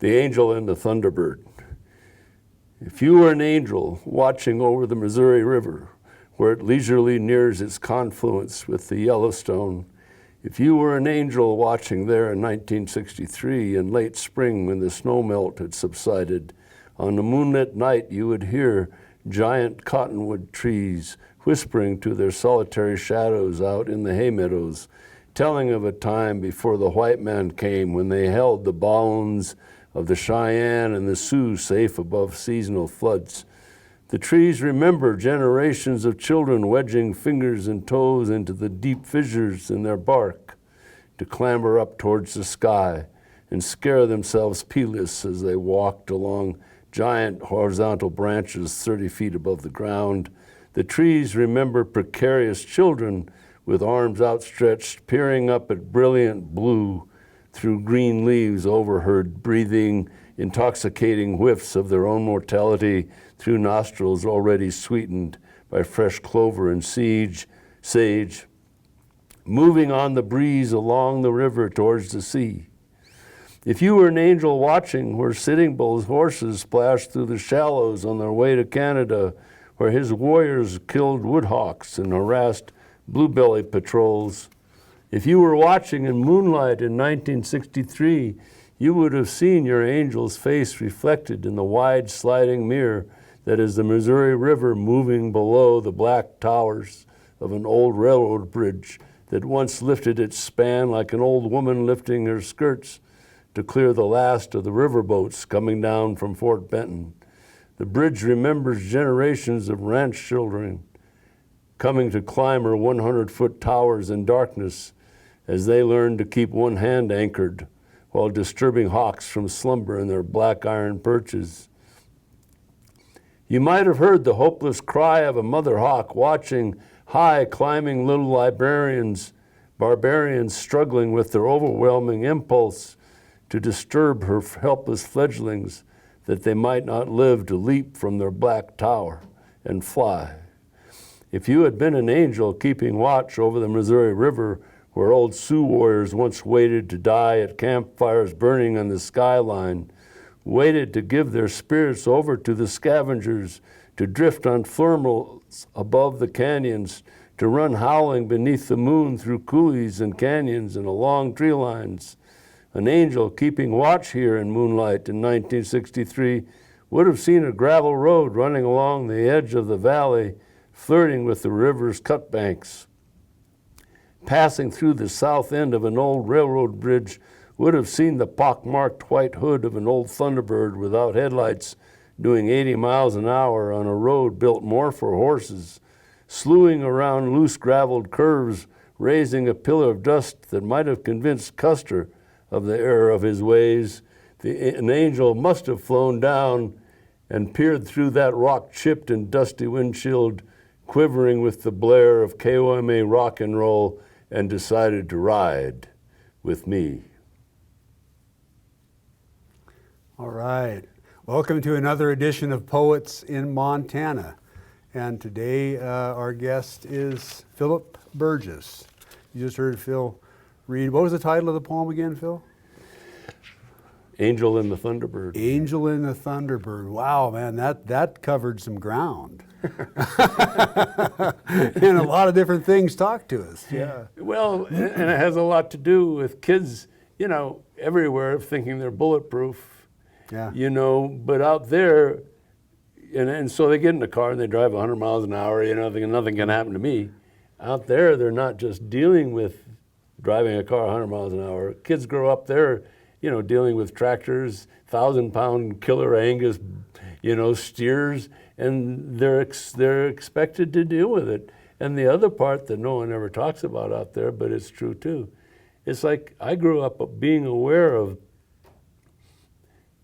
The Angel and the Thunderbird. If you were an angel watching over the Missouri River, where it leisurely nears its confluence with the Yellowstone, if you were an angel watching there in 1963 in late spring when the snowmelt had subsided, on a moonlit night you would hear giant cottonwood trees whispering to their solitary shadows out in the hay meadows, telling of a time before the white man came when they held the bones of the Cheyenne and the Sioux safe above seasonal floods. The trees remember generations of children wedging fingers and toes into the deep fissures in their bark to clamber up towards the sky and scare themselves peeless as they walked along giant horizontal branches 30 feet above the ground. The trees remember precarious children with arms outstretched, peering up at brilliant blue through green leaves overhead, breathing intoxicating whiffs of their own mortality through nostrils already sweetened by fresh clover and sage, moving on the breeze along the river towards the sea. If you were an angel watching where Sitting Bull's horses splashed through the shallows on their way to Canada, where his warriors killed woodhawks and harassed bluebelly patrols, if you were watching in moonlight in 1963, you would have seen your angel's face reflected in the wide sliding mirror that is the Missouri River moving below the black towers of an old railroad bridge that once lifted its span like an old woman lifting her skirts to clear the last of the riverboats coming down from Fort Benton. The bridge remembers generations of ranch children coming to climb her 100-foot towers in darkness as they learned to keep one hand anchored while disturbing hawks from slumber in their black iron perches. You might have heard the hopeless cry of a mother hawk watching high climbing little barbarians struggling with their overwhelming impulse to disturb her helpless fledglings that they might not live to leap from their black tower and fly. If you had been an angel keeping watch over the Missouri River where old Sioux warriors once waited to die at campfires burning on the skyline, waited to give their spirits over to the scavengers, to drift on thermals above the canyons, to run howling beneath the moon through coulees and canyons and along tree lines. An angel keeping watch here in moonlight in 1963 would have seen a gravel road running along the edge of the valley, flirting with the river's cut banks. Passing through the south end of an old railroad bridge would have seen the pockmarked white hood of an old Thunderbird without headlights doing 80 miles an hour on a road built more for horses, slewing around loose graveled curves, raising a pillar of dust that might have convinced Custer of the error of his ways. An angel must have flown down and peered through that rock-chipped and dusty windshield, quivering with the blare of KOMA rock and roll, and decided to ride with me. All right. Welcome to another edition of Poets in Montana. And today our guest is Philip Burgess. You just heard Phil read. What was the title of the poem again, Phil? Angel and the Thunderbird. Angel and the Thunderbird. Wow, man, that covered some ground. And a lot of different things talk to us. Yeah. Well, and it has a lot to do with kids, you know, everywhere thinking they're bulletproof. Yeah. You know, but out there, and so they get in the car and they drive 100 miles an hour, you know, thinking nothing can happen to me. Out there, they're not just dealing with driving a car 100 miles an hour. Kids grow up there, you know, dealing with tractors, 1,000-pound killer Angus, you know, steers, and they're expected to deal with it. And the other part that no one ever talks about out there, but it's true too, it's like I grew up being aware of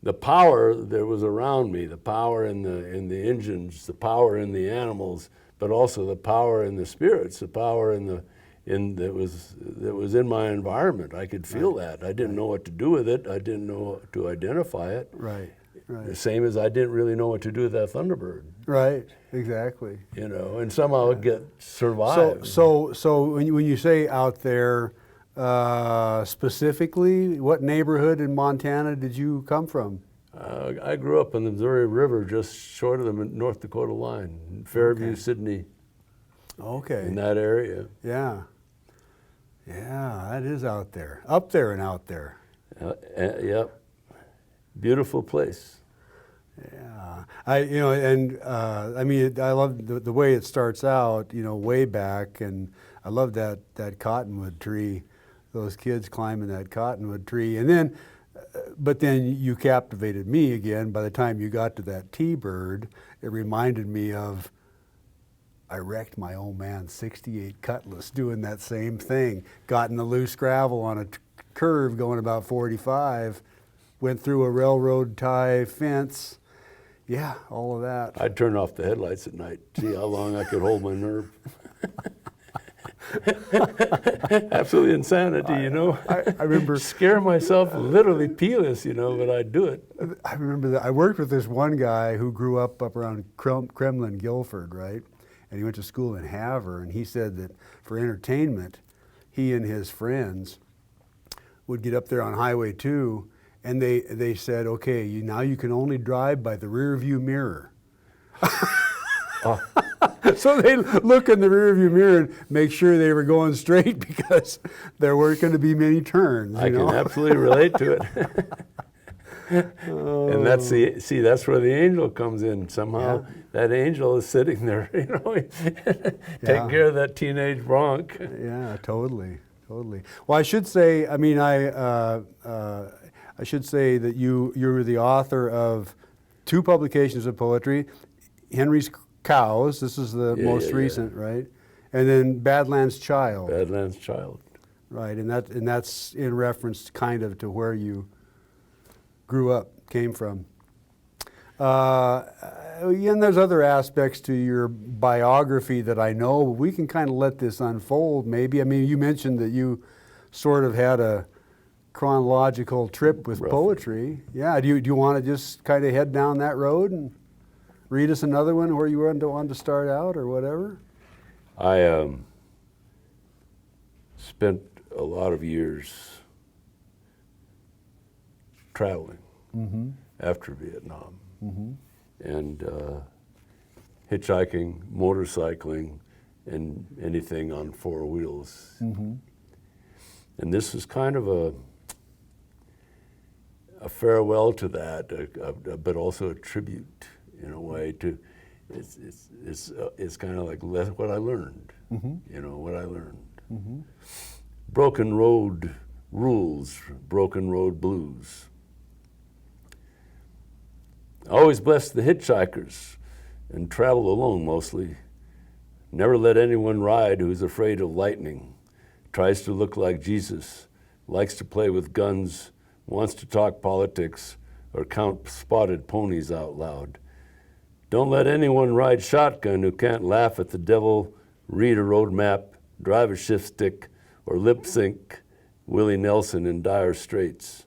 the power that was around me, the power in the engines, the power in the animals, but also the power in the spirits, the power that was in my environment. I could feel that. I didn't know what to do with it. I didn't know to identify it. Right. The same as I didn't really know what to do with that Thunderbird. Right. Exactly. You know, and somehow it survived. So when you say out there, Specifically, what neighborhood in Montana did you come from? I grew up on the Missouri River, just short of the North Dakota line, in Fairview, Okay. Sydney, Okay. in that area. Yeah. Yeah, that is out there. Up there and out there. Yep. Beautiful place. Yeah. I mean, I love the way it starts out, way back, and I love that cottonwood tree, those kids climbing that cottonwood tree. And then, but then you captivated me again. By the time you got to that T-bird, it reminded me of, I wrecked my old man 68 Cutlass doing that same thing. Got in the loose gravel on a curve going about 45, went through a railroad tie fence. Yeah, all of that. I'd turn off the headlights at night, see how long I could hold my nerve. Absolutely insanity, I remember scare myself literally peeless, but I'd do it. I remember that I worked with this one guy who grew up around Kremlin, Guilford, right? And he went to school in Havre, and he said that for entertainment, he and his friends would get up there on Highway 2, and they said, okay, now you can only drive by the rear view mirror. So they look in the rearview mirror and make sure they were going straight because there weren't going to be many turns. I can absolutely relate to it. And that's that's where the angel comes in. Somehow that angel is sitting there, taking care of that teenage bronc. Yeah, totally. Well, I should say, I should say that you're the author of 2 publications of poetry, Henry's Cows, this is the most recent, right? And then Badlands Child. Badlands Child. Right, and that's in reference kind of to where you grew up, came from. And there's other aspects to your biography that I know, but we can kind of let this unfold maybe. I mean, you mentioned that you sort of had a chronological trip with poetry. Yeah, do you want to just kind of head down that road and read us another one where you wanted to start out or whatever? I spent a lot of years traveling after Vietnam, and hitchhiking, motorcycling, and anything on 4 wheels. And this is kind of a farewell to that, but also a tribute in a way to. It's kind of like what I learned. What I learned. Broken road rules, broken road blues. Always bless the hitchhikers and travel alone mostly. Never let anyone ride who's afraid of lightning, tries to look like Jesus, likes to play with guns, wants to talk politics, or count spotted ponies out loud. Don't let anyone ride shotgun who can't laugh at the devil, read a road map, drive a shift stick, or lip sync Willie Nelson in Dire Straits.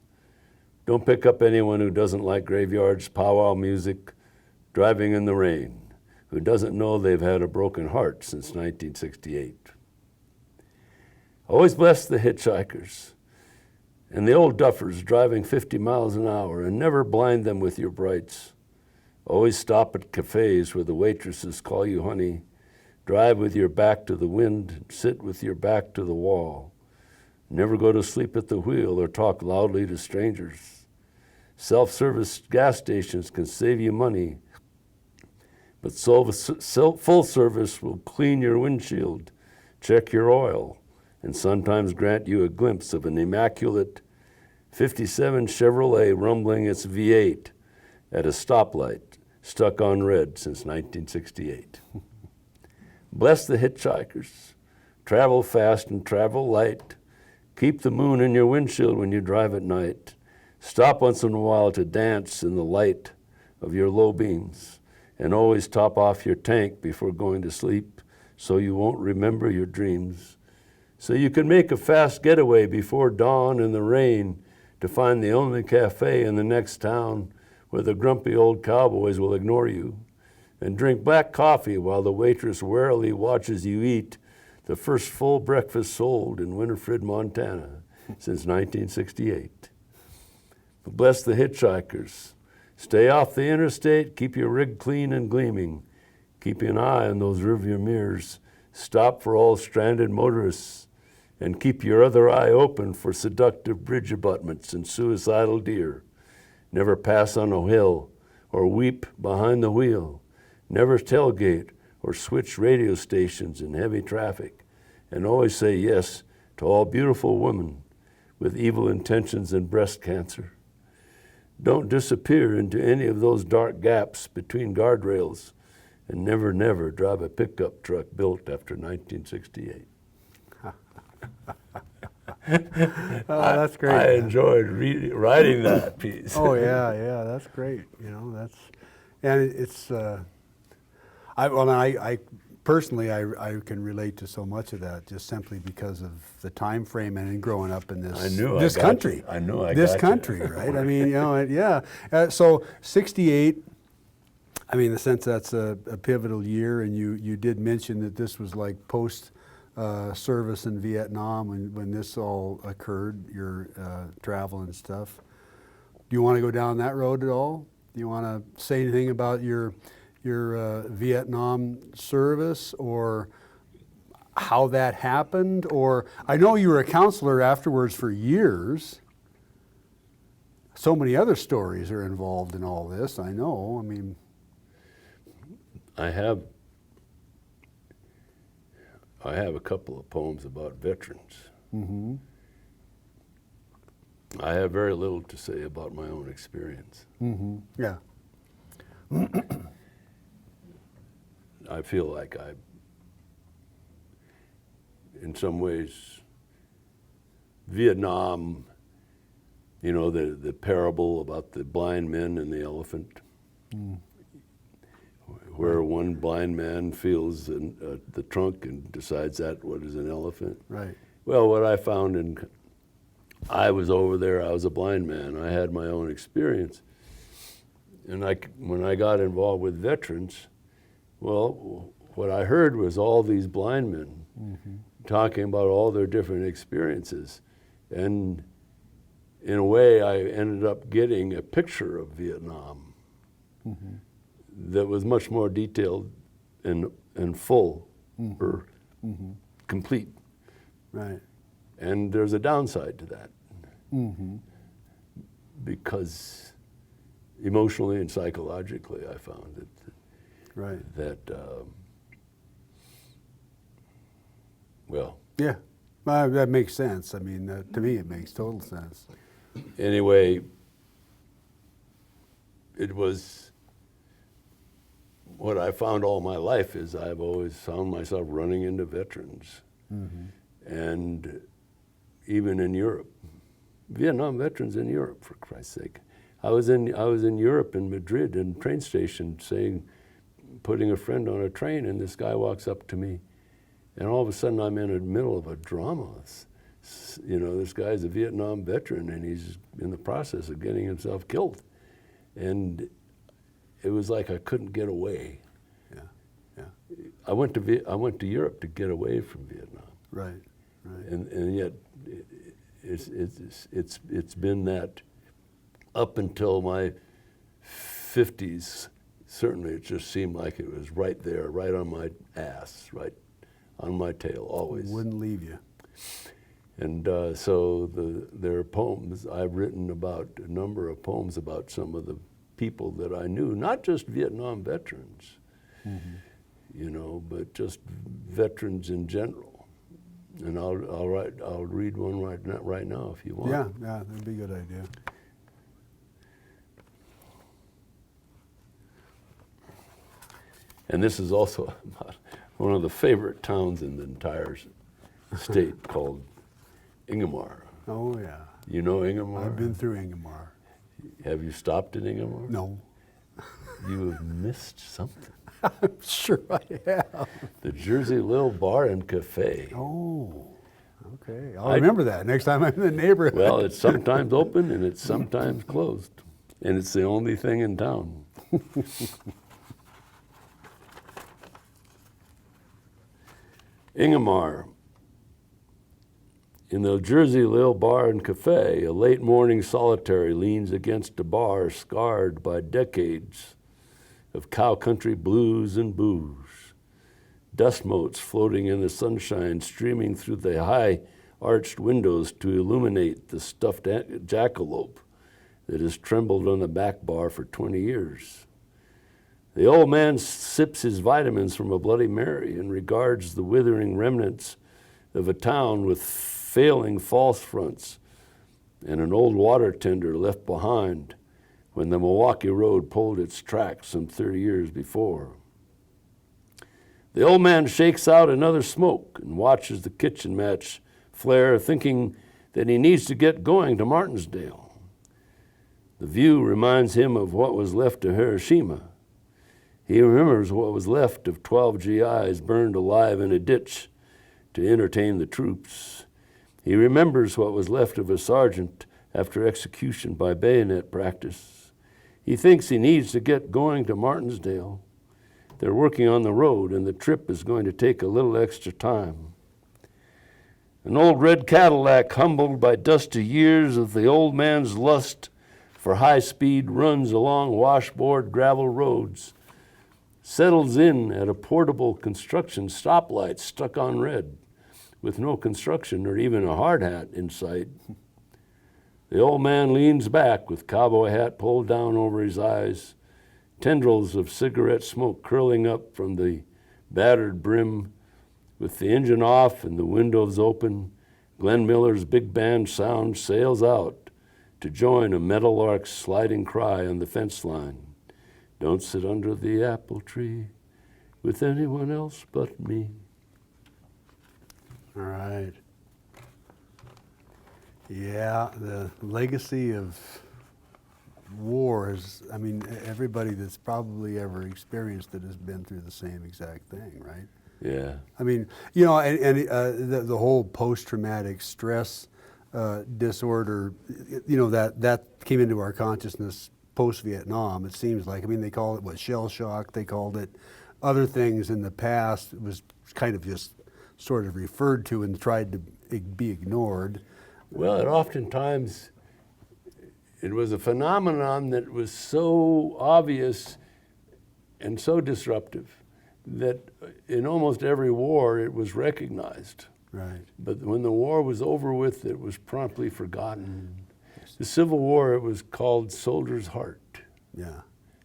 Don't pick up anyone who doesn't like graveyards, powwow music, driving in the rain, who doesn't know they've had a broken heart since 1968. Always bless the hitchhikers and the old duffers driving 50 miles an hour, and never blind them with your brights. Always stop at cafes where the waitresses call you honey. Drive with your back to the wind, sit with your back to the wall. Never go to sleep at the wheel or talk loudly to strangers. Self-service gas stations can save you money, but full service will clean your windshield, check your oil, and sometimes grant you a glimpse of an immaculate 57 Chevrolet rumbling its V8 at a stoplight, stuck on red since 1968. Bless the hitchhikers. Travel fast and travel light. Keep the moon in your windshield when you drive at night. Stop once in a while to dance in the light of your low beams, and always top off your tank before going to sleep so you won't remember your dreams. So you can make a fast getaway before dawn in the rain to find the only cafe in the next town where the grumpy old cowboys will ignore you, and drink black coffee while the waitress warily watches you eat the first full breakfast sold in Winifred, Montana since 1968. But bless the hitchhikers. Stay off the interstate, keep your rig clean and gleaming. Keep an eye on those rearview mirrors. Stop for all stranded motorists. And keep your other eye open for seductive bridge abutments and suicidal deer. Never pass on a hill or weep behind the wheel. Never tailgate or switch radio stations in heavy traffic. And always say yes to all beautiful women with evil intentions and breast cancer. Don't disappear into any of those dark gaps between guardrails, and never, never drive a pickup truck built after 1968. Oh, that's great. I enjoyed writing that piece. Oh yeah, that's great. And it's. I personally, I can relate to so much of that just simply because of the time frame and growing up in this country. I knew I this got country, you. Right? I mean, yeah. So 68. I mean, in the sense that's a pivotal year, and you did mention that this was like post service in Vietnam when this all occurred, your travel and stuff. Do you want to go down that road at all? Do you want to say anything about your Vietnam service or how that happened? Or I know you were a counselor afterwards for years. So many other stories are involved in all this, I know. I mean, I have a couple of poems about veterans. mm-hmm. I have very little to say about my own experience. Mm-hmm. Yeah. I feel like in some ways, Vietnam, the parable about the blind men and the elephant, where one blind man feels the trunk and decides that what is an elephant. Right. Well, what I found I was over there, I was a blind man, I had my own experience. And when I got involved with veterans, well, what I heard was all these blind men talking about all their different experiences. And in a way, I ended up getting a picture of Vietnam that was much more detailed and full or complete. Right. And there's a downside to that. Because emotionally and psychologically, I found that well. Yeah, that makes sense. I mean, to me, it makes total sense. Anyway, it was what I found all my life is I've always found myself running into veterans. And even in Europe, Vietnam veterans in Europe, for Christ's sake. I was in Europe in Madrid in a train station putting a friend on a train, and this guy walks up to me, and all of a sudden I'm in the middle of a drama. This guy's a Vietnam veteran, and he's in the process of getting himself killed. And it was like I couldn't get away. Yeah. I went to Europe to get away from Vietnam. Right. And yet it's been that up until my 50s. Certainly, it just seemed like it was right there, right on my ass, right on my tail, always. Wouldn't leave you. And so there are poems I've written about, a number of poems about some of the people that I knew, not just Vietnam veterans, but just veterans in general. And I'll read one right now if you want. Yeah, that'd be a good idea. And this is also about one of the favorite towns in the entire state called Ingomar. Oh yeah. You know Ingomar? I've been through Ingomar. Have you stopped at Ingomar? No. You have missed something. I'm sure I have. The Jersey Lil Bar and Cafe. Oh, okay. I'll remember that next time I'm in the neighborhood. Well, it's sometimes open and it's sometimes closed. And it's the only thing in town. Ingemar. In the Jersey Lil Bar and Cafe, a late morning solitary leans against a bar scarred by decades of cow country blues and booze. Dust motes floating in the sunshine, streaming through the high arched windows to illuminate the stuffed jackalope that has trembled on the back bar for 20 years. The old man sips his vitamins from a Bloody Mary and regards the withering remnants of a town with failing false fronts and an old water tender left behind when the Milwaukee Road pulled its tracks some 30 years before. The old man shakes out another smoke and watches the kitchen match flare, thinking that he needs to get going to Martinsdale. The view reminds him of what was left of Hiroshima. He remembers what was left of 12 GIs burned alive in a ditch to entertain the troops. He remembers what was left of a sergeant after execution by bayonet practice. He thinks he needs to get going to Martinsdale. They're working on the road, and the trip is going to take a little extra time. An old red Cadillac, humbled by dusty years of the old man's lust for high-speed runs along washboard gravel roads, settles in at a portable construction stoplight stuck on red, with no construction or even a hard hat in sight. The old man leans back with cowboy hat pulled down over his eyes, tendrils of cigarette smoke curling up from the battered brim. With the engine off and the windows open, Glenn Miller's big band sound sails out to join a meadowlark's sliding cry on the fence line. Don't sit under the apple tree with anyone else but me. All right. Yeah, the legacy of war is, I mean, everybody that's probably ever experienced it has been through the same exact thing, right? Yeah. I mean, you know, the whole post-traumatic stress disorder, you know, that came into our consciousness post-Vietnam, it seems like. I mean, they call it, what, shell shock, they called it other things in the past. It was kind of just sort of referred to and tried to be ignored. Well, it oftentimes, it was a phenomenon that was so obvious and so disruptive that in almost every war it was recognized. Right. But when the war was over with, it was promptly forgotten. The Civil War, it was called Soldier's Heart. Yeah.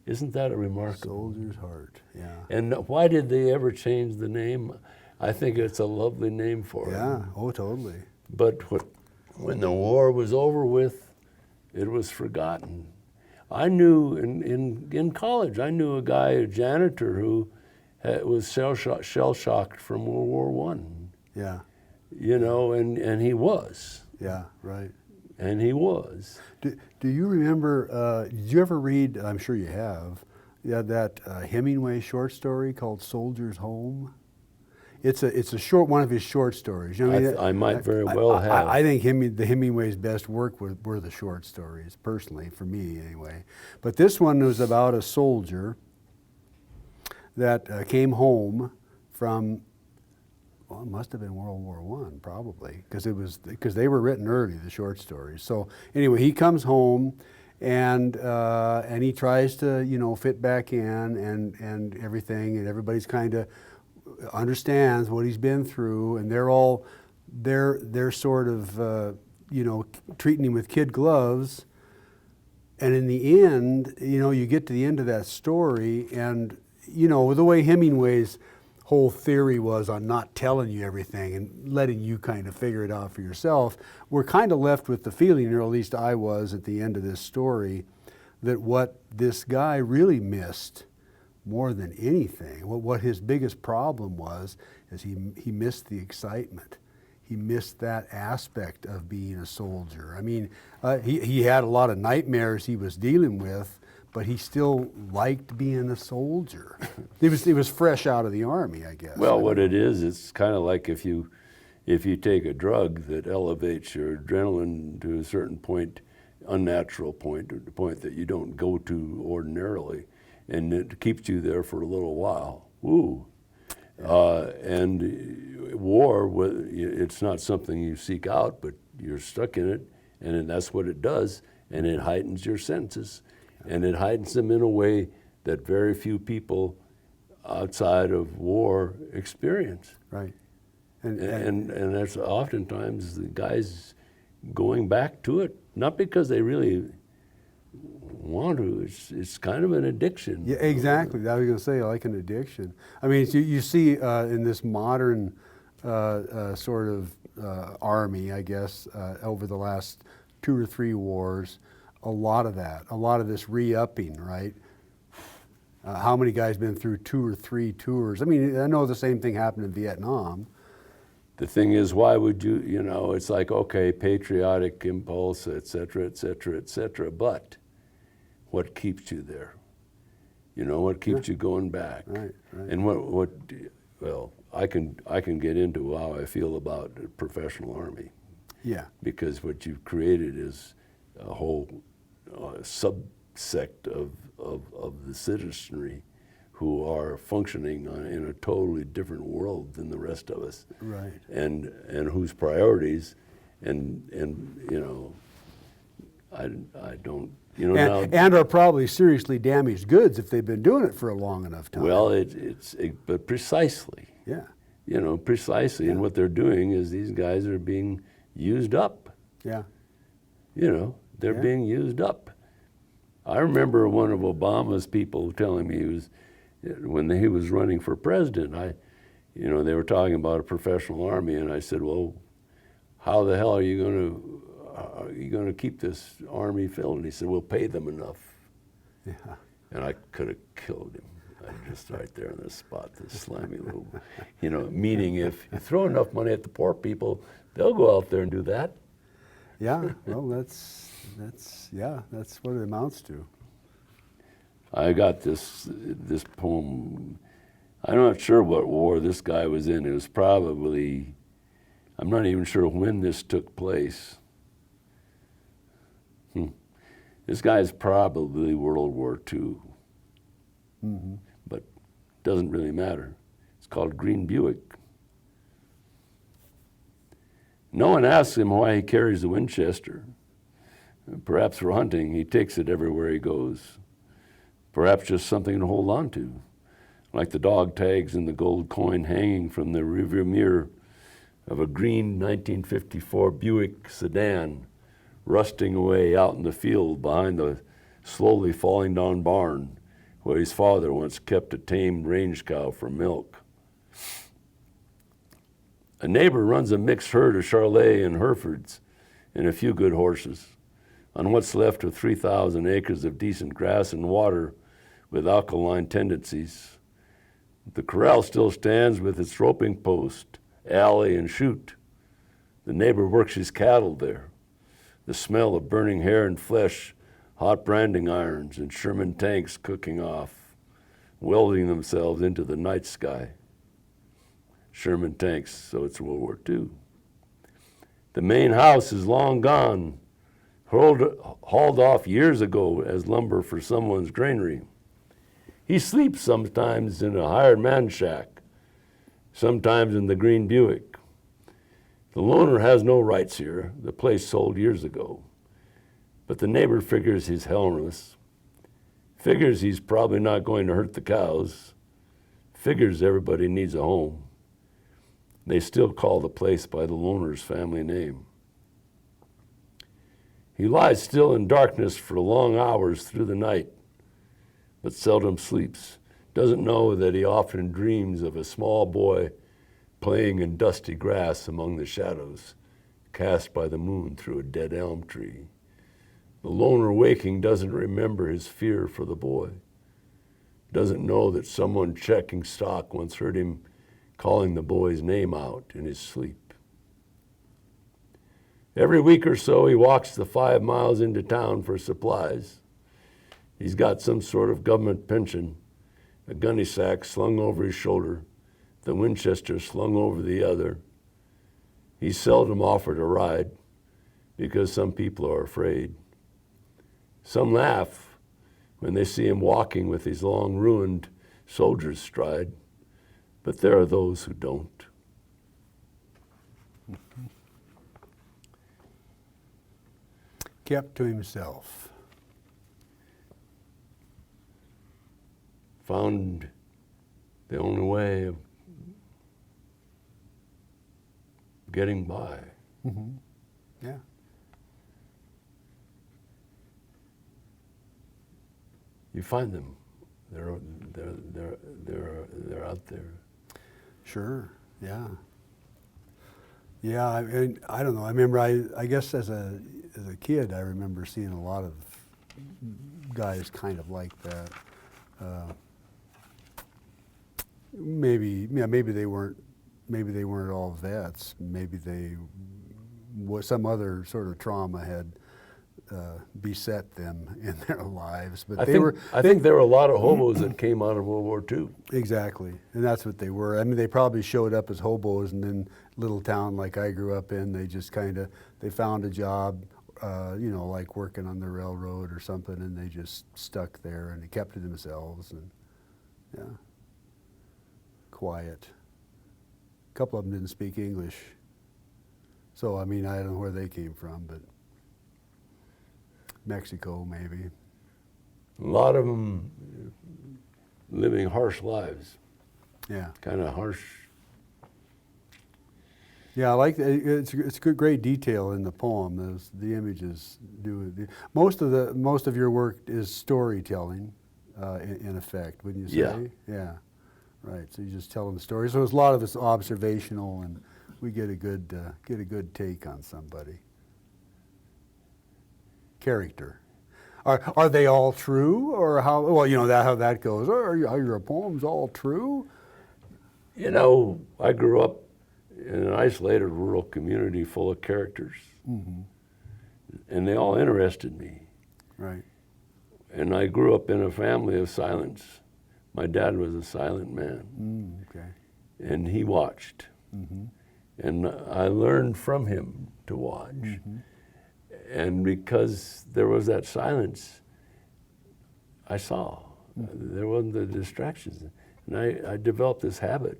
Isn't that a remarkable? Soldier's Heart, yeah. And why did they ever change the name? I think it's a lovely name for it. Yeah, oh, totally. But when the war was over with, it was forgotten. I knew in college, I knew a guy, a janitor, who was shell-shocked from World War I. Yeah. You know, and he was. Yeah, right. And he was. Do you remember, did you ever read, I'm sure you have, that Hemingway short story called Soldier's Home? It's a short, one of his short stories. You know, I might very well have. I think the Hemingway's best work were the short stories, personally, for me anyway. But this one was about a soldier that came home from, well, it must have been World War I, probably, because they were written early, the short stories. So anyway, he comes home and he tries to, you know, fit back in and everything, and everybody's kind of understands what he's been through, and they're sort of you know, treating him with kid gloves. And in the end, you know, you get to the end of that story, and you know, the way Hemingway's whole theory was on not telling you everything and letting you kind of figure it out for yourself, we're kind of left with the feeling, or at least I was at the end of this story, that what this guy really missed more than anything, what his biggest problem was, is he missed the excitement. He missed that aspect of being a soldier. I mean, he had a lot of nightmares he was dealing with, but he still liked being a soldier. He was fresh out of the Army, I guess. Well, what it is, it's kind of like if you take a drug that elevates your adrenaline to a certain point, unnatural point, or the point that you don't go to ordinarily, and it keeps you there for a little while. Woo. And war, it's not something you seek out, but you're stuck in it, and then that's what it does, and it heightens your senses, and it heightens them in a way that very few people outside of war experience. Right. And that's oftentimes the guys going back to it, not because they really want to, it's kind of an addiction. Yeah, exactly. I was going to say, like an addiction. I mean, you see in this modern sort of army, I guess, over the last 2 or 3 wars, a lot of that, a lot of this re-upping, right? How many guys been through 2 or 3 tours? I mean, I know the same thing happened in Vietnam. The thing is, why would you, it's like, okay, patriotic impulse, et cetera, et cetera, et cetera, but what keeps you there? What keeps you going back? Right. And well, I can get into how I feel about the professional army. Yeah. Because what you've created is a whole subsect of the citizenry who are functioning in a totally different world than the rest of us. Right. And whose priorities, and I don't, now. And are probably seriously damaged goods if they've been doing it for a long enough time. Well, but precisely. Yeah. Precisely. And what they're doing is these guys are being used up. Yeah. They're being used up. I remember one of Obama's people telling me when he was running for president, they were talking about a professional army, and I said, well, how the hell are you going to keep this army filled? And he said, we'll pay them enough. Yeah. And I could have killed him. Just right there on the spot, this slimy little, meaning if you throw enough money at the poor people, they'll go out there and do that. Yeah, well, that's what it amounts to. I got this poem. I'm not sure what war this guy was in. It was probably, I'm not even sure when this took place. This guy's probably World War II. Mm-hmm. But doesn't really matter. It's called Green Buick. No one asks him why he carries a Winchester. Perhaps for hunting, he takes it everywhere he goes. Perhaps just something to hold on to, like the dog tags and the gold coin hanging from the rearview mirror of a green 1954 Buick sedan rusting away out in the field behind the slowly falling down barn where his father once kept a tamed range cow for milk. A neighbor runs a mixed herd of Charolais and Herefords and a few good horses on what's left of 3,000 acres of decent grass and water with alkaline tendencies. The corral still stands with its roping post, alley, and chute. The neighbor works his cattle there. The smell of burning hair and flesh, hot branding irons, and Sherman tanks cooking off, welding themselves into the night sky. Sherman tanks, so it's World War II. The main house is long gone, hauled off years ago as lumber for someone's granary. He sleeps sometimes in a hired man shack, sometimes in the Green Buick. The loaner has no rights here. The place sold years ago. But the neighbor figures he's harmless, figures he's probably not going to hurt the cows, figures everybody needs a home. They still call the place by the loaner's family name. He lies still in darkness for long hours through the night, but seldom sleeps, doesn't know that he often dreams of a small boy playing in dusty grass among the shadows cast by the moon through a dead elm tree. The loner waking doesn't remember his fear for the boy, doesn't know that someone checking stock once heard him calling the boy's name out in his sleep. Every week or so, he walks the 5 miles into town for supplies. He's got some sort of government pension, a gunny sack slung over his shoulder, the Winchester slung over the other. He's seldom offered a ride because some people are afraid. Some laugh when they see him walking with his long, ruined soldier's stride, but there are those who don't. Kept to himself. Found the only way of getting by. Mm-hmm. Yeah. You find them. They're out there. Sure. Yeah. Yeah. I don't know. I remember. I guess as a kid, I remember seeing a lot of guys kind of like that. Maybe they weren't all vets. Maybe some other sort of trauma had beset them in their lives. But I think there were a lot of hobos that came out of World War II. Exactly, and that's what they were. I mean, they probably showed up as hobos, and then little town like I grew up in, they just they found a job, like working on the railroad or something, and they just stuck there and they kept to themselves, and yeah, quiet. A couple of them didn't speak English, so I mean, I don't know where they came from, but Mexico maybe. A lot of them living harsh lives. Yeah. Kind of harsh. Yeah, I like it's good, great detail in the poem. The images do it. Most of your work is storytelling, in effect, wouldn't you say? Yeah. Right. So you just telling the story. So it's a lot of it's observational, and we get a good take on somebody. Character. Are they all true, or how? Well, how that goes. Are your poems all true? I grew up in an isolated rural community full of characters, Mm-hmm. and they all interested me. Right. And I grew up in a family of silence. My dad was a silent man, Okay. and he watched. Mm-hmm. And I learned from him to watch. Mm-hmm. And because there was that silence, I saw. Mm-hmm. There wasn't the distractions. And I developed this habit.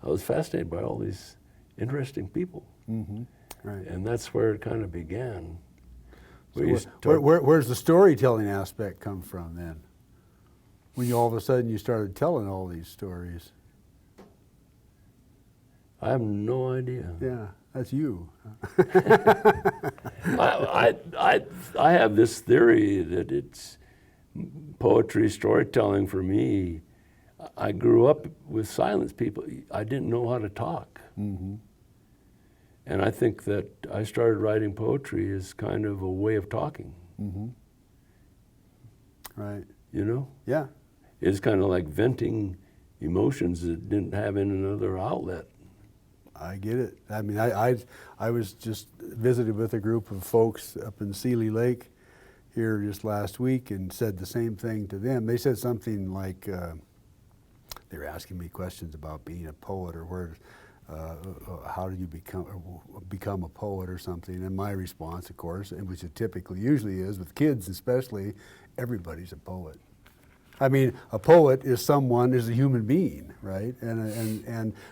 I was fascinated by all these interesting people. Mm-hmm. Right. And that's where it kind of began. So where's the storytelling aspect come from then? When you all of a sudden you started telling all these stories. I have no idea. Yeah, that's you. I have this theory that it's poetry, storytelling for me. I grew up with silence people. I didn't know how to talk. Mm-hmm. And I think that I started writing poetry as kind of a way of talking. Mm-hmm. Right. Yeah. It's kind of like venting emotions that didn't have another outlet. I get it. I mean, I was just visited with a group of folks up in Seeley Lake here just last week and said the same thing to them. They said something like, they were asking me questions about being a poet or how do you become a poet or something. And my response, of course, and which it usually is with kids especially, everybody's a poet. I mean, a poet is a human being, right?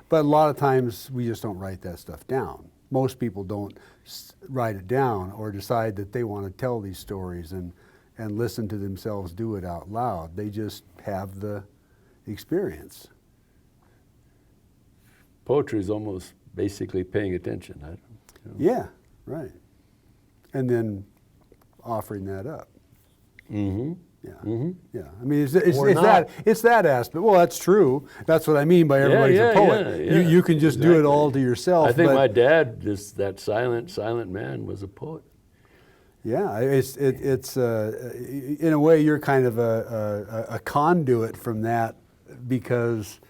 But a lot of times we just don't write that stuff down. Most people don't write it down or decide that they want to tell these stories and listen to themselves do it out loud. They just have the experience. Poetry is almost basically paying attention. Yeah, right. And then offering that up. Mm-hmm. Yeah, mm-hmm. Yeah. I mean, it's that aspect. Well, that's true. That's what I mean by everybody's a poet. Yeah. You can just do it all to yourself. I think my dad, that silent man, was a poet. Yeah, it's in a way you're kind of a conduit from that because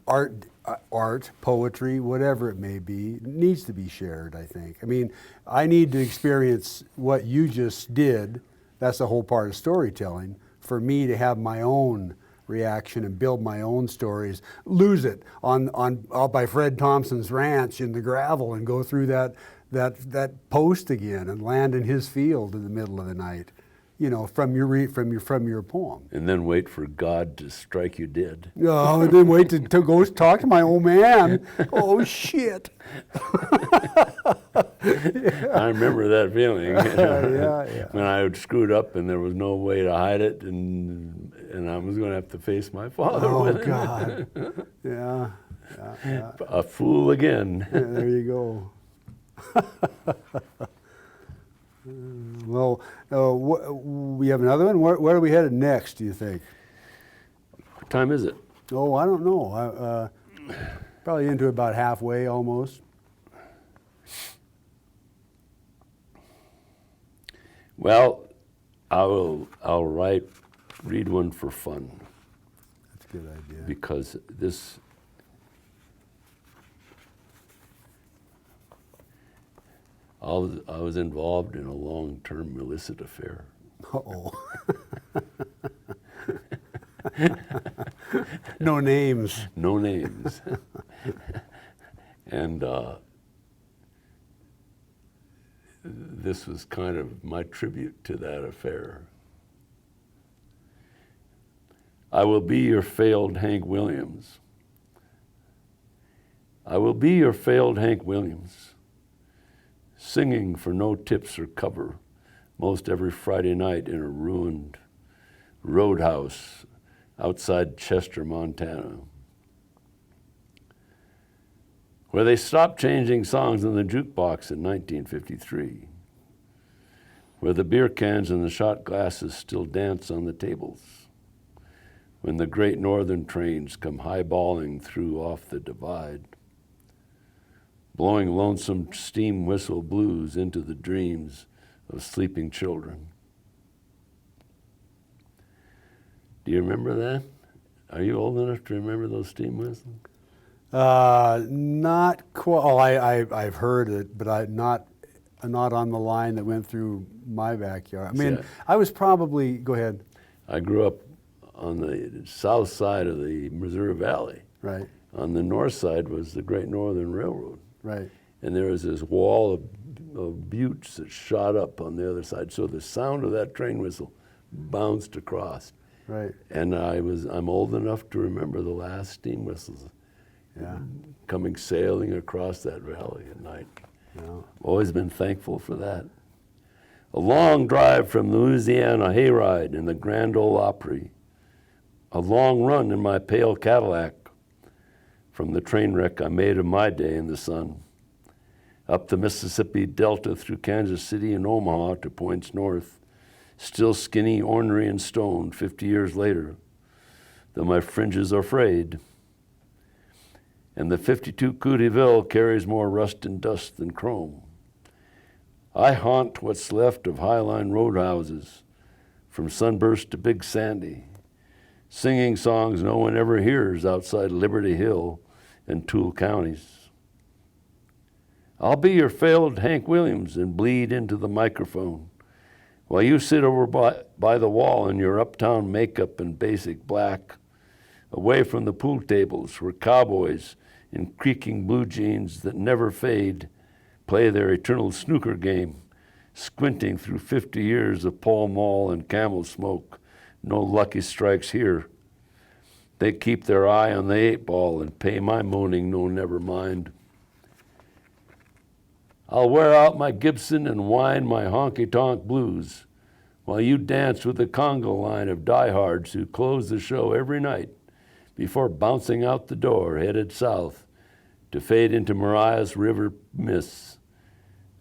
art, poetry, whatever it may be, needs to be shared, I think. I mean, I need to experience what you just did. That's the whole part of storytelling, for me to have my own reaction and build my own stories, lose it out by Fred Thompson's ranch in the gravel and go through that post again and land in his field in the middle of the night. from your poem. And then wait for God to strike you dead. No, and then wait to go talk to my old man. Oh shit! I remember that feeling. Yeah. When I had screwed up and there was no way to hide it, and I was going to have to face my father with it. Oh God! Yeah. A fool again. Yeah, there you go. Well, we have another one. Where are we headed next, do you think? What time is it? Oh, I don't know. Probably into about halfway almost. Well, I'll read one for fun. That's a good idea. Because I was involved in a long-term illicit affair. Uh-oh. No names. No names. And this was kind of my tribute to that affair. I will be your failed Hank Williams. I will be your failed Hank Williams, singing for no tips or cover most every Friday night in a ruined roadhouse outside Chester, Montana, where they stopped changing songs in the jukebox in 1953, where the beer cans and the shot glasses still dance on the tables, when the great northern trains come highballing through off the divide, blowing lonesome steam whistle blues into the dreams of sleeping children. Do you remember that? Are you old enough to remember those steam whistles? Not quite. Oh, I've heard it, but not on the line that went through my backyard. I mean, Yeah. I was probably. Go ahead. I grew up on the south side of the Missoula Valley. Right. On the north side was the Great Northern Railroad. Right. And there was this wall of buttes that shot up on the other side. So the sound of that train whistle bounced across. Right. And I'm old enough to remember the last steam whistles Yeah. coming sailing across that valley at night. Yeah. Always been thankful for that. A long drive from Louisiana hayride in the Grand Ole Opry. A long run in my pale Cadillac from the train wreck I made of my day in the sun. Up the Mississippi Delta through Kansas City and Omaha to points north, still skinny, ornery, and stoned 50 years later, though my fringes are frayed. And the 52 Cooteville carries more rust and dust than chrome. I haunt what's left of Highline roadhouses, from Sunburst to Big Sandy, singing songs no one ever hears outside Liberty Hill and Toole counties. I'll be your failed Hank Williams and bleed into the microphone while you sit over by the wall in your uptown makeup and basic black, away from the pool tables where cowboys in creaking blue jeans that never fade play their eternal snooker game, squinting through 50 years of Pall Mall and Camel smoke. No lucky strikes here. They keep their eye on the 8-ball and pay my moaning no never mind. I'll wear out my Gibson and whine my honky-tonk blues while you dance with the Congo line of diehards who close the show every night before bouncing out the door headed south to fade into Mariah's river mists.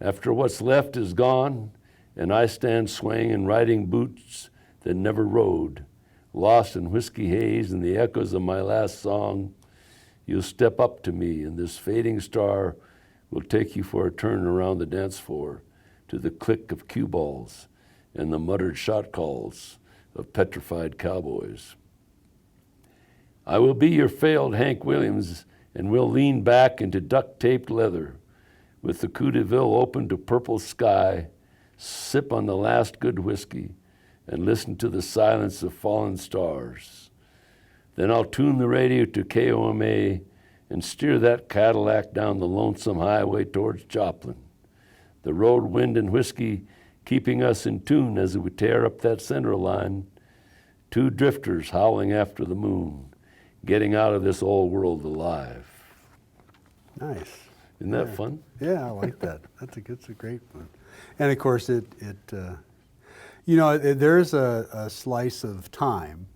After what's left is gone and I stand swaying in riding boots that never rode, lost in whiskey haze and the echoes of my last song, you'll step up to me and this fading star will take you for a turn around the dance floor to the click of cue balls and the muttered shot calls of petrified cowboys. I will be your failed Hank Williams and we'll lean back into duct-taped leather with the Cooteville open to purple sky, sip on the last good whiskey, and listen to the silence of fallen stars. Then I'll tune the radio to KOMA and steer that Cadillac down the lonesome highway towards Joplin. The road wind and whiskey keeping us in tune as we tear up that center line. Two drifters howling after the moon, getting out of this old world alive. Nice. Isn't that fun? Yeah, I like that. That's a great one. And of course, there's a slice of time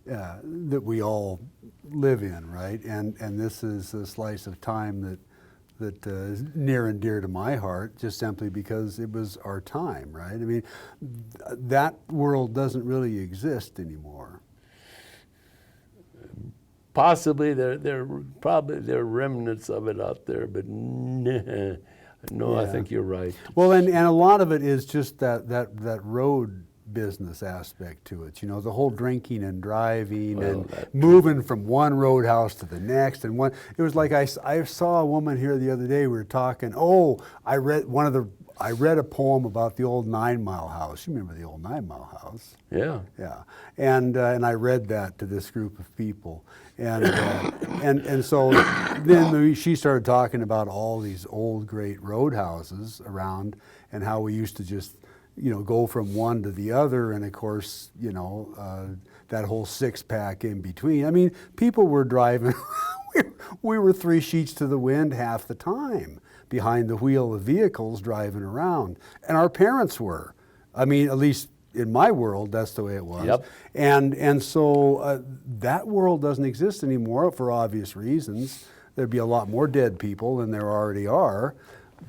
that we all live in, right? And this is a slice of time that is near and dear to my heart, just simply because it was our time, right? I mean, that world doesn't really exist anymore. Possibly there are remnants of it out there, but no, I think you're right. Well, and a lot of it is just that road business aspect to it. You know, the whole drinking and driving and moving from one roadhouse to the next. And it was like I saw a woman here the other day. We were talking. Oh, I read a poem about the old 9 Mile House. You remember the old 9 Mile House? Yeah. Yeah. And I read that to this group of people. And so then she started talking about all these old great roadhouses around and how we used to just, go from one to the other, and of course, that whole 6-pack in between. I mean, people were driving, we were 3 sheets to the wind half the time behind the wheel of vehicles driving around, and our parents were. I mean, at least in my world, that's the way it was. Yep. And so that world doesn't exist anymore for obvious reasons. There'd be a lot more dead people than there already are,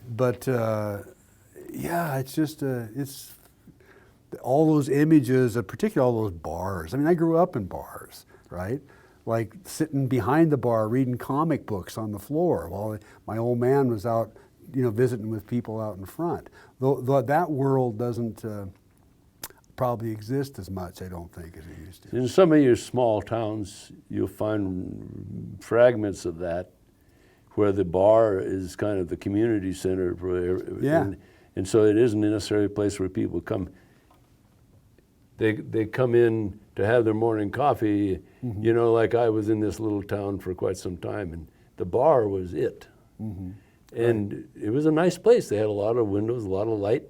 but yeah, it's just it's all those images, particularly all those bars. I mean, I grew up in bars, right? Like sitting behind the bar reading comic books on the floor while my old man was out, visiting with people out in front. That world doesn't probably exist as much, I don't think, as it used to. In some of your small towns, you'll find fragments of that, where the bar is kind of the community center. Yeah. And so it isn't necessarily a place where people come. They come in to have their morning coffee. Mm-hmm. Like I was in this little town for quite some time, and the bar was it. Mm-hmm. And it was a nice place. They had a lot of windows, a lot of light.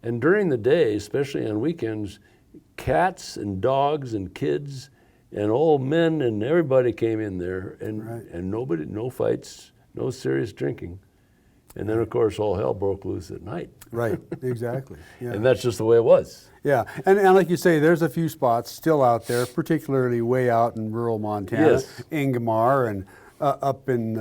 And during the day, especially on weekends, cats and dogs and kids and old men and everybody came in there, and no fights, no serious drinking. And then, of course, all hell broke loose at night. Right, exactly. Yeah. And that's just the way it was. Yeah, and like you say, there's a few spots still out there, particularly way out in rural Montana, Yes. Ingomar and up in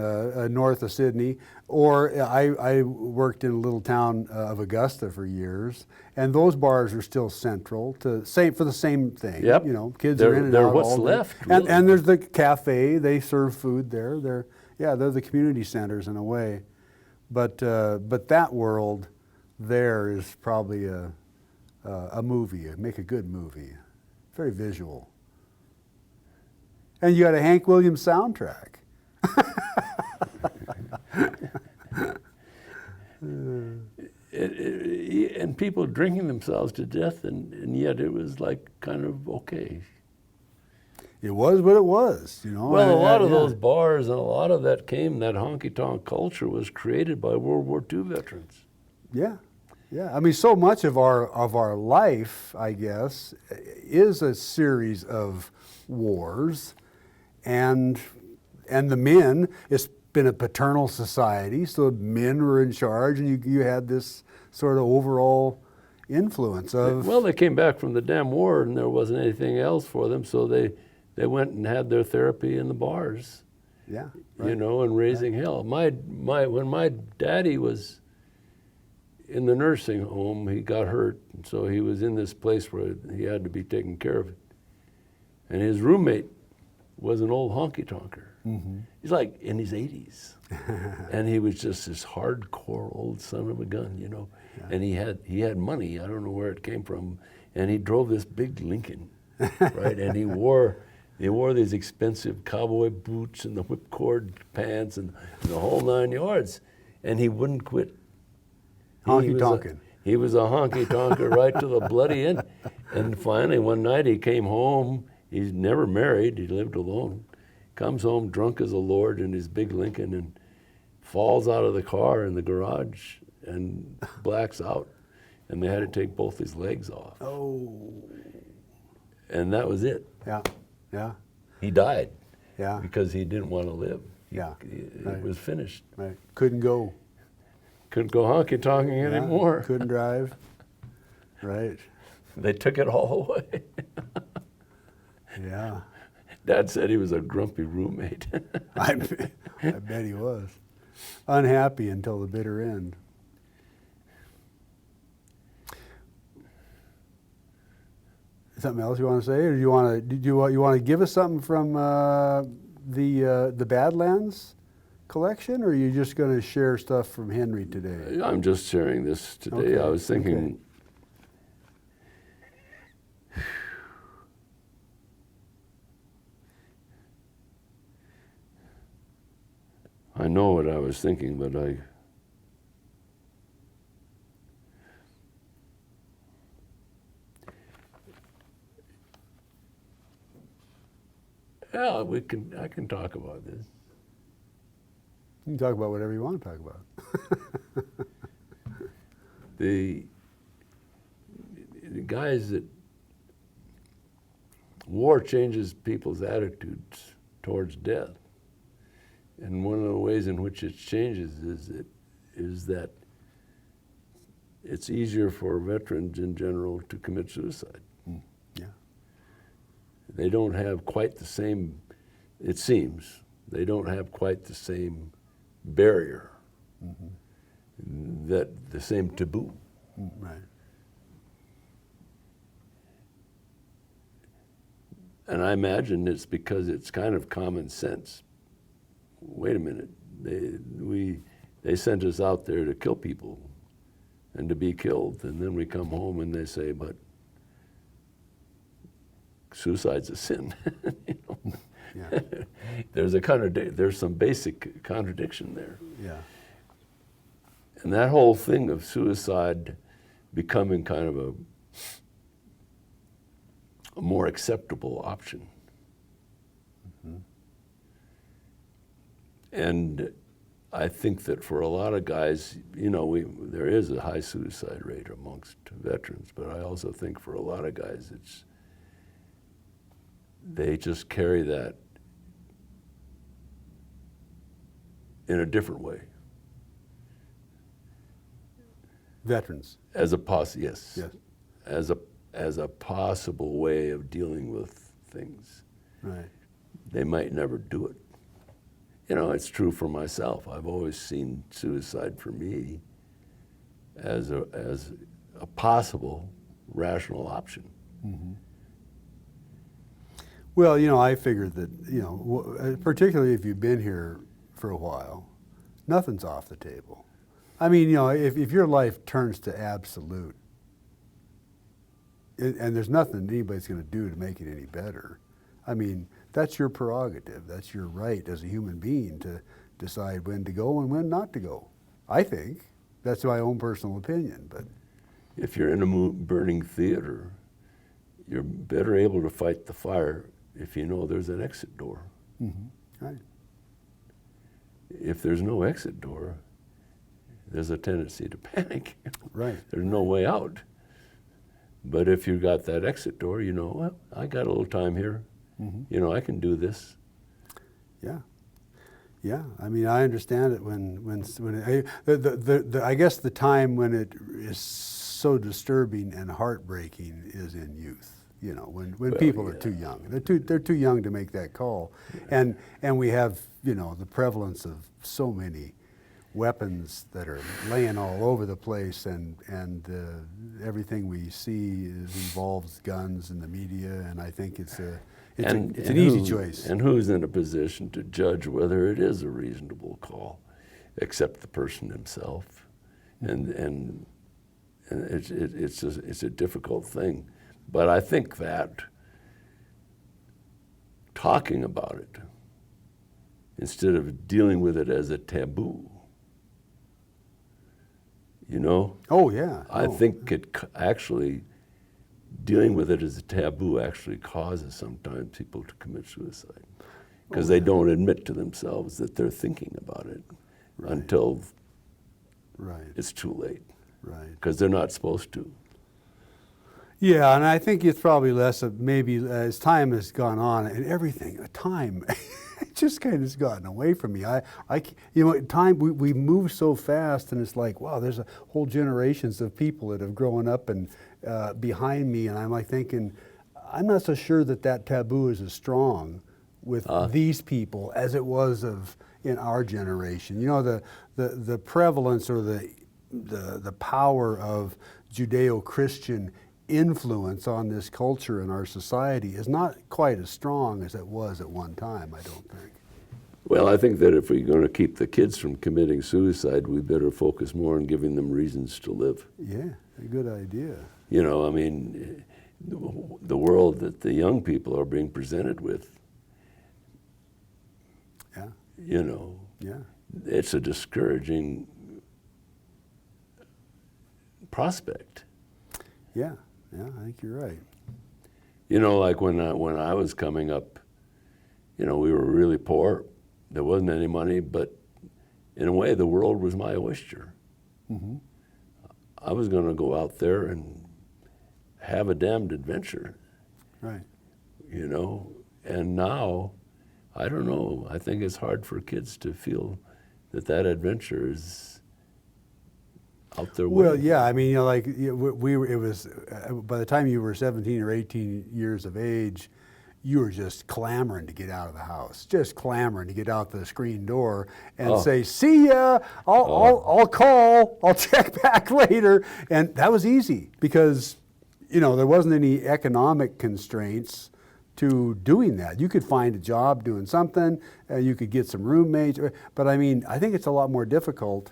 north of Sydney. Or I worked in a little town of Augusta for years, and those bars are still central for the same thing. Yep. Kids They're- are in and they're out what's all day. left, And really. there's the cafe. They serve food there. They're the community centers in a way. But that world there is probably a movie. Make a good movie. Very visual. And you got a Hank Williams soundtrack. And people drinking themselves to death, and yet it was like kind of okay. It was what it was, Well, a lot of yeah. those bars and a lot of that honky-tonk culture was created by World War II veterans. Yeah, yeah. I mean, so much of our life, I guess, is a series of wars, and the men. It's been a paternal society, so men were in charge, and you had this sort of overall influence of. Well, they came back from the damn war, and there wasn't anything else for them, so they went and had their therapy in the bars. Yeah, right. And raising hell. When my daddy was in the nursing home, he got hurt, and so he was in this place where he had to be taken care of. And his roommate was an old honky-tonker. Mm-hmm. He's like in his 80s. And he was just this hardcore old son of a gun, Yeah. And he had money, I don't know where it came from, and he drove this big Lincoln, right? And he wore these expensive cowboy boots and the whipcord pants and the whole 9 yards, and he wouldn't quit. Honky-tonkin'. He was a honky-tonker right to the bloody end. And finally, one night he came home. He's never married. He lived alone. Comes home drunk as a lord in his big Lincoln and falls out of the car in the garage and blacks out. and they had to take both his legs off. Oh. And that was it. Yeah. Yeah. He died Yeah. because he didn't want to live. Yeah. It was finished. Right. Couldn't go. Couldn't go honky-tonking anymore. Couldn't drive. Right. They took it all away. Yeah. Dad said he was a grumpy roommate. I bet he was. Unhappy until the bitter end. Something else you want to say, or you want to give us something from the Badlands collection, or are you just going to share stuff from Henry today? I'm just sharing this today. Okay, I was thinking, okay. I know what I was thinking, but yeah, I can talk about this. You can talk about whatever you want to talk about. The guys that war changes people's attitudes towards death. And one of the ways in which it changes is that it's easier for veterans in general to commit suicide. Yeah. They don't have quite the same, it seems, they don't have quite the same barrier, that the same taboo. Right. And I imagine it's because it's kind of common sense. Wait a minute, they sent us out there to kill people and to be killed, and then we come home and they say, but suicide's a sin. You know? Yeah. There's some basic contradiction there. Yeah. And that whole thing of suicide becoming kind of a more acceptable option. And I think that for a lot of guys, you know, there is a high suicide rate amongst veterans, but I also think for a lot of guys, they just carry that in a different way. Veterans. As a yes. Yes. As a possible way of dealing with things. Right. They might never do it. You know, it's true for myself. I've always seen suicide for me as a possible rational option. Well, you know, I figured that, you know, particularly if you've been here for a while, nothing's off the table. I mean, you know, if your life turns to absolute, and there's nothing anybody's going to do to make it any better, I mean, that's your prerogative. That's your right as a human being to decide when to go and when not to go. I think. That's my own personal opinion. But if you're in a burning theater, you're better able to fight the fire if you know there's an exit door. Right. If there's no exit door, there's a tendency to panic. Right. There's no way out. But if you got that exit door, you know, well, I got a little time here. You know, I can do this. Yeah. Yeah. I mean, I understand it I guess the time when it is so disturbing and heartbreaking is in youth. You know, when people are too young. They're too young to make that call. Yeah. And we have, you know, the prevalence of so many weapons that are laying all over the place, and everything we see involves guns in the media, and I think it's an easy choice. And who's in a position to judge whether it is a reasonable call, except the person himself? And it's a difficult thing. But I think that talking about it, instead of dealing with it as a taboo, you know? Oh, yeah. I think it actually, dealing with it as a taboo actually causes sometimes people to commit suicide because they don't admit to themselves that they're thinking about it until it's too late. Right. because they're not supposed to. Yeah, and I think it's probably less of maybe as time has gone on and everything, time just kind of has gotten away from me. Time, we move so fast and it's like, wow, there's a whole generations of people that have grown up and behind me, and I'm like thinking, I'm not so sure that that taboo is as strong with these people as it was in our generation. You know, the prevalence or the power of Judeo-Christian influence on this culture and our society is not quite as strong as it was at one time, I don't think. Well, I think that if we're going to keep the kids from committing suicide, we better focus more on giving them reasons to live. Yeah, a good idea. You know, I mean, the world that the young people are being presented with, Yeah, you know, yeah, it's a discouraging prospect. yeah, I think you're right. You know, like when I was coming up, you know, we were really poor. There wasn't any money, but in a way, the world was my oyster. Mm-hmm. I was going to go out there and have a damned adventure, Right. you know. And now, I don't know. I think it's hard for kids to feel that adventure is out their way. Well, yeah, I mean, you know, like we were, it was by the time you were 17 or 18 years of age, you were just clamoring to get out of the house, just clamoring to get out the screen door and say, "See ya! I'll call. I'll check back later." And that was easy because, you know, there wasn't any economic constraints to doing that. You could find a job doing something. You could get some roommates. But I mean, I think it's a lot more difficult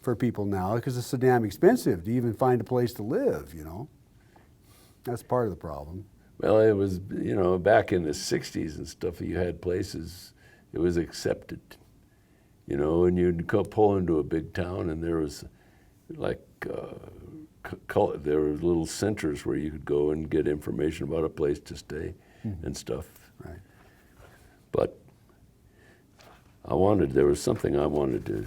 for people now because it's so damn expensive to even find a place to live, you know. That's part of the problem. Well, it was, you know, back in the 60s and stuff, you had places, it was accepted, you know, and you'd pull into a big town and there was like, there were little centers where you could go and get information about a place to stay and stuff. Right. But there was something I wanted to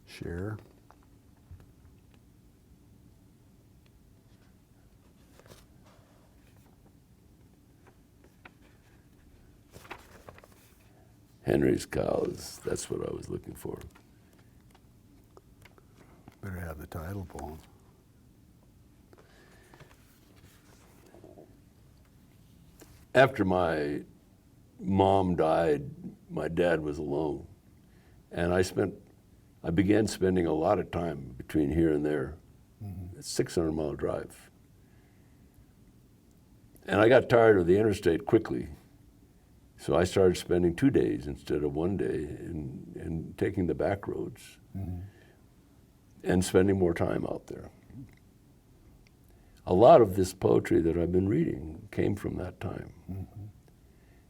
share. Henry's Cows, that's what I was looking for. Better have the title, Paul. After my mom died, my dad was alone. And I began spending a lot of time between here and there. It's a 600-mile drive. And I got tired of the interstate quickly. So I started spending 2 days instead of 1 day and taking the back roads and spending more time out there. A lot of this poetry that I've been reading came from that time.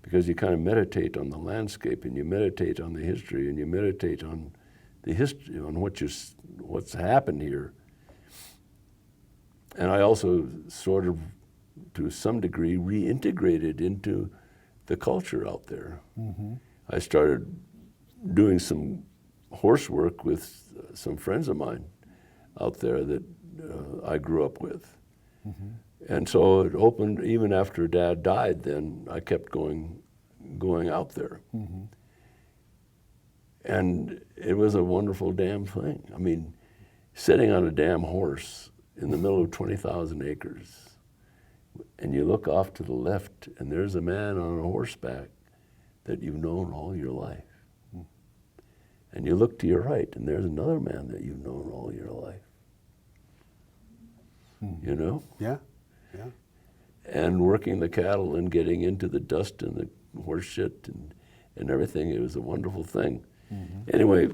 Because you kind of meditate on the landscape and you meditate on the history and you meditate on the history, on what's happened here. And I also sort of, to some degree, reintegrated into the culture out there. I started doing some horse work with some friends of mine out there that I grew up with. And so it opened, even after Dad died, then I kept going out there. And it was a wonderful damn thing. I mean, sitting on a damn horse in the middle of 20,000 acres, and you look off to the left, and there's a man on a horseback that you've known all your life. And you look to your right, and there's another man that you've known all your life. You know? Yeah, yeah. And working the cattle and getting into the dust and the horse shit and everything, it was a wonderful thing. Anyway,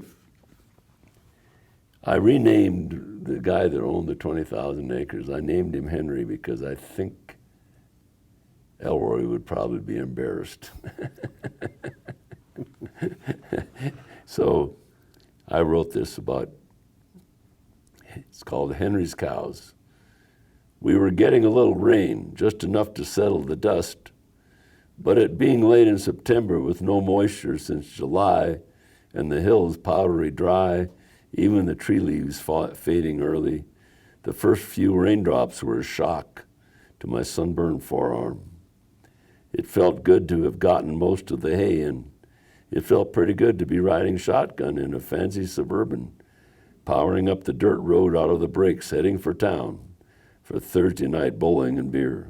I renamed the guy that owned the 20,000 acres. I named him Henry because I think Elroy would probably be embarrassed. So I wrote this it's called Henry's Cows. We were getting a little rain, just enough to settle the dust, but it being late in September with no moisture since July, and the hills powdery dry, even the tree leaves fading early. The first few raindrops were a shock to my sunburned forearm. It felt good to have gotten most of the hay in. It felt pretty good to be riding shotgun in a fancy Suburban, powering up the dirt road out of the breaks, heading for town for Thursday night bowling and beer.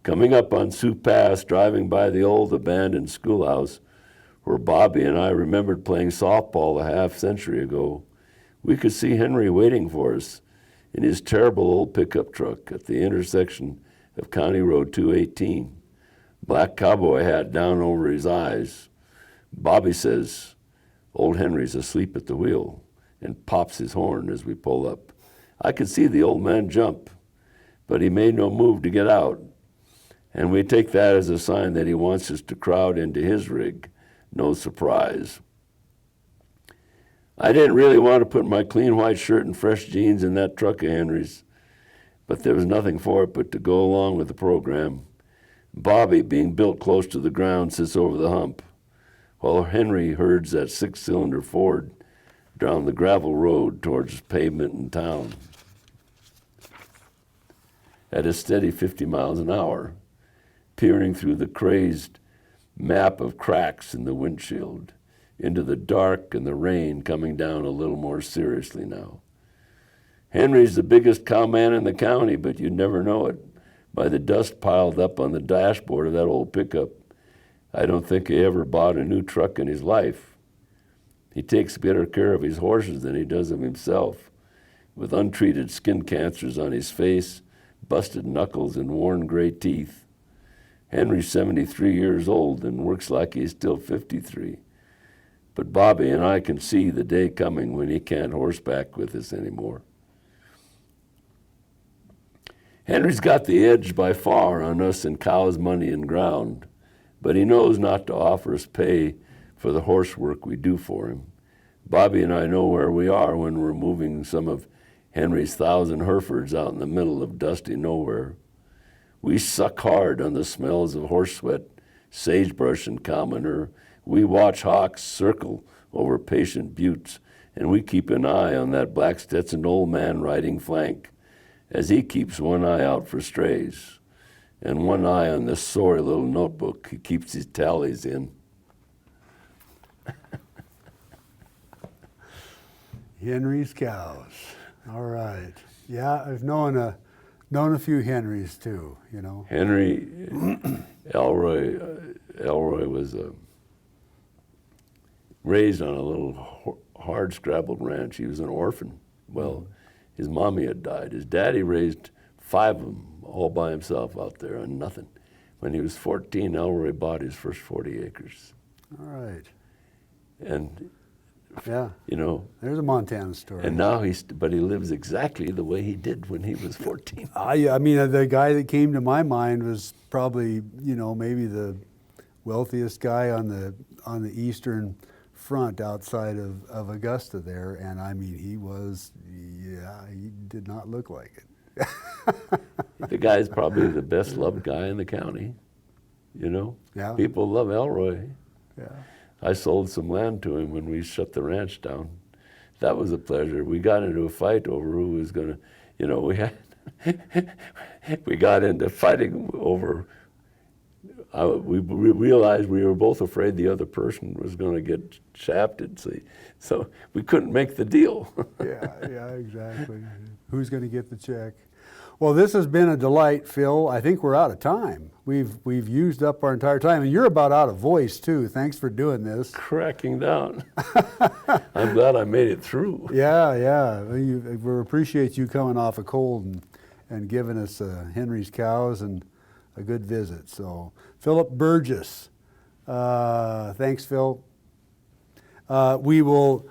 Coming up on Sioux Pass, driving by the old abandoned schoolhouse where Bobby and I remembered playing softball a half-century ago, we could see Henry waiting for us in his terrible old pickup truck at the intersection of County Road 218, black cowboy hat down over his eyes. Bobby says, "Old Henry's asleep at the wheel," and pops his horn as we pull up. I could see the old man jump, but he made no move to get out, and we take that as a sign that he wants us to crowd into his rig. No surprise. I didn't really want to put my clean white shirt and fresh jeans in that truck of Henry's, but there was nothing for it but to go along with the program. Bobby, being built close to the ground, sits over the hump, while Henry herds that six-cylinder Ford down the gravel road towards pavement in town at a steady 50 miles an hour, peering through the crazed map of cracks in the windshield into the dark and the rain coming down a little more seriously now. Henry's the biggest cowman in the county, but you'd never know it by the dust piled up on the dashboard of that old pickup. I don't think he ever bought a new truck in his life. He takes better care of his horses than he does of himself, with untreated skin cancers on his face, busted knuckles, and worn gray teeth. Henry's 73 years old and works like he's still 53. But Bobby and I can see the day coming when he can't horseback with us anymore. Henry's got the edge by far on us in cows, money, and ground, but he knows not to offer us pay for the horse work we do for him. Bobby and I know where we are when we're moving some of Henry's 1,000 Herefords out in the middle of dusty nowhere. We suck hard on the smells of horse sweat, sagebrush, and commoner. We watch hawks circle over patient buttes, and we keep an eye on that black Stetson old man riding flank as he keeps one eye out for strays and one eye on this sorry little notebook he keeps his tallies in. Henry's cows. All right. Yeah, I've known a few Henrys too, you know. Henry, Elroy was raised on a little hard-scrabbled ranch. He was an orphan. Well, his mommy had died. His daddy raised 5 of them all by himself out there on nothing. When he was 14, Elroy bought his first 40 acres. All right. And, yeah, you know. There's a Montana story. And now but he lives exactly the way he did when he was 14. I mean, the guy that came to my mind was probably, you know, maybe the wealthiest guy on the eastern front outside of Augusta there, and I mean, he did not look like it. The guy's probably the best loved guy in the county, you know? Yeah. People love Elroy. Yeah. I sold some land to him when we shut the ranch down. That was a pleasure. We got into a fight over who was going to, you know, we got into fighting over, we realized we were both afraid the other person was going to get shafted, so we couldn't make the deal. Yeah, exactly. Who's going to get the check? Well, this has been a delight, Phil. I think we're out of time. We've used up our entire time, and you're about out of voice too. Thanks for doing this. Cracking down. I'm glad I made it through. Yeah. We appreciate you coming off a cold and giving us Henry's cows and a good visit. So, Philip Burgess, thanks, Phil. We will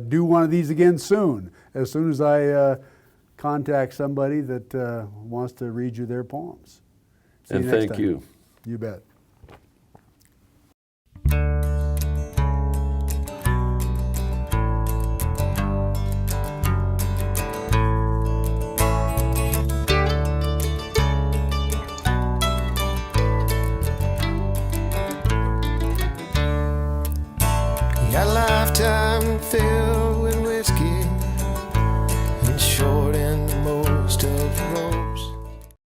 do one of these again soon. As soon as I contact somebody that wants to read you their poems. And thank you. You bet. Got a lifetime filled